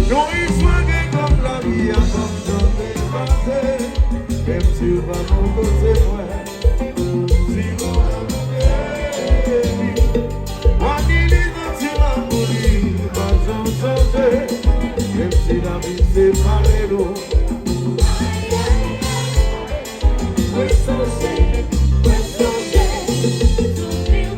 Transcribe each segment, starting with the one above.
Non, histoire que comme la vie a comme jamais passé, même si on va mon côté, ouais. Si vous m'avez moi, ni les anciens à mourir, pas sans changer, même si la vie sépare nous. We're so safe, we're so safe to feel.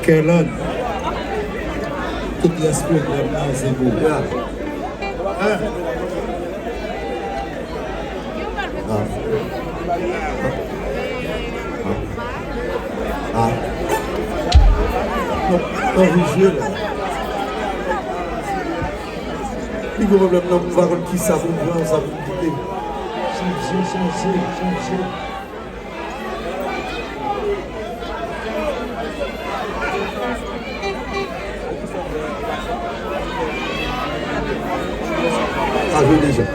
Kellan, tout l'esprit de l'homme, c'est vous. Non, visuel. Il faut problème, non, vous voyez qui ça vous prend, ça vous quitte. Ah, je déjà.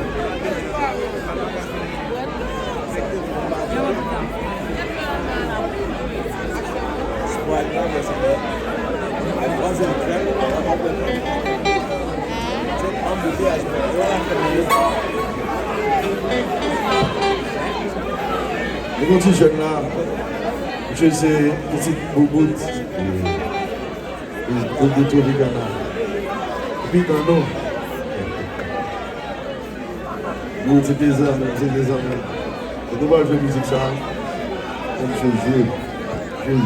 Les petits jeunes là, je sais, petite bouboute, pour des tours de Ghana. Et puis dans nous, nous c'est des amis, Et nous, on va jouer musique ça, comme je vais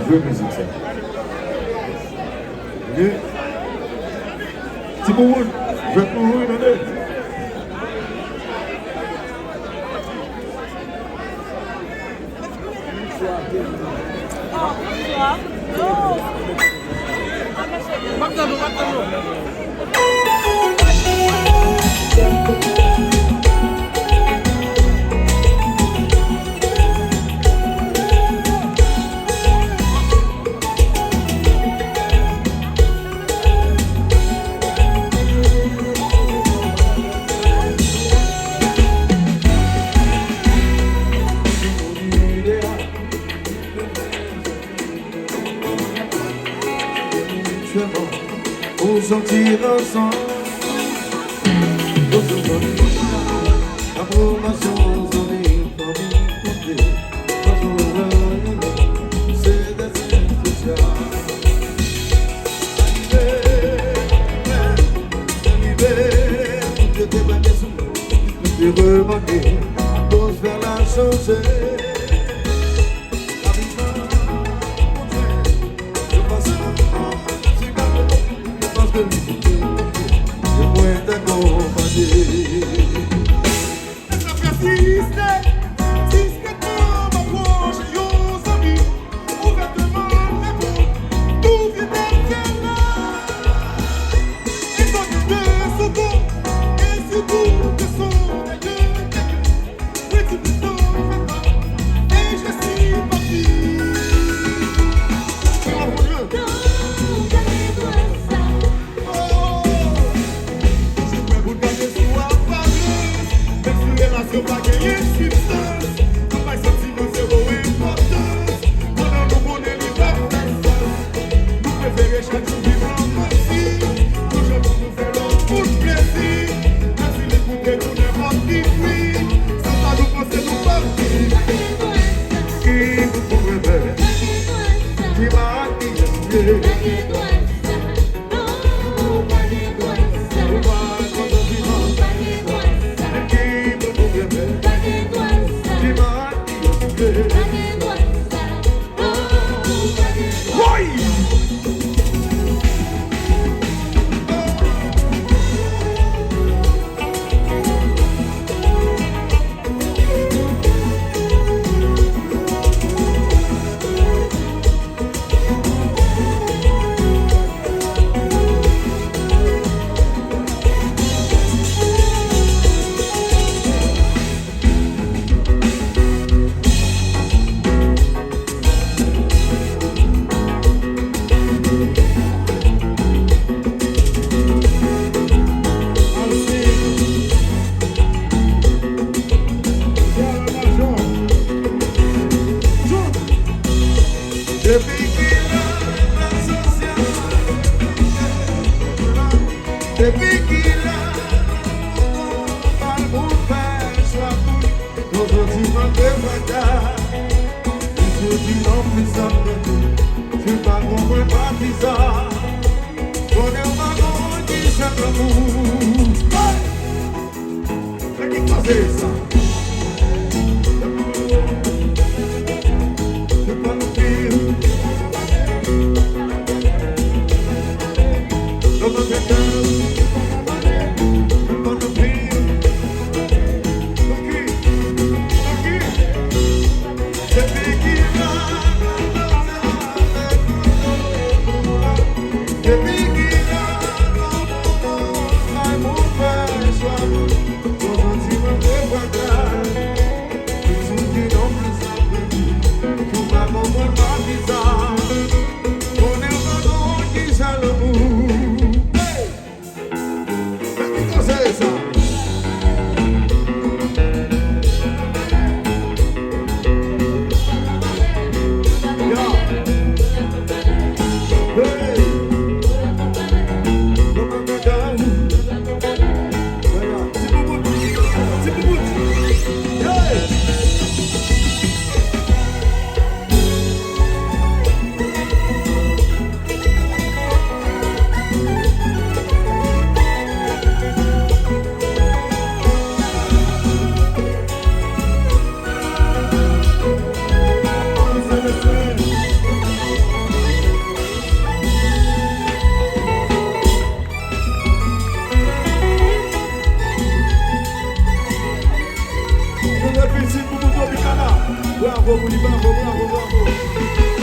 jouer musique ça. Ok? Petit bouboute, je vais te mourir dans l'aide. Pour sortir ensemble, amour, ma chance, on est pour m'écouter. C'est des sociales. Arrivé, tout était braqué sous moi, tout est remarqué, pour faire la changer. Je Depuis qu'il a la sociale, depuis qu'il a pas le bon père, soit tout, aujourd'hui ma bataille. Aujourd'hui non plus ça me dit, tu vas comprendre pas bizarre. On est pas bon qui s'aime l'amour. Mais qui cause ça? Bravo, bravo, bravo, bravo.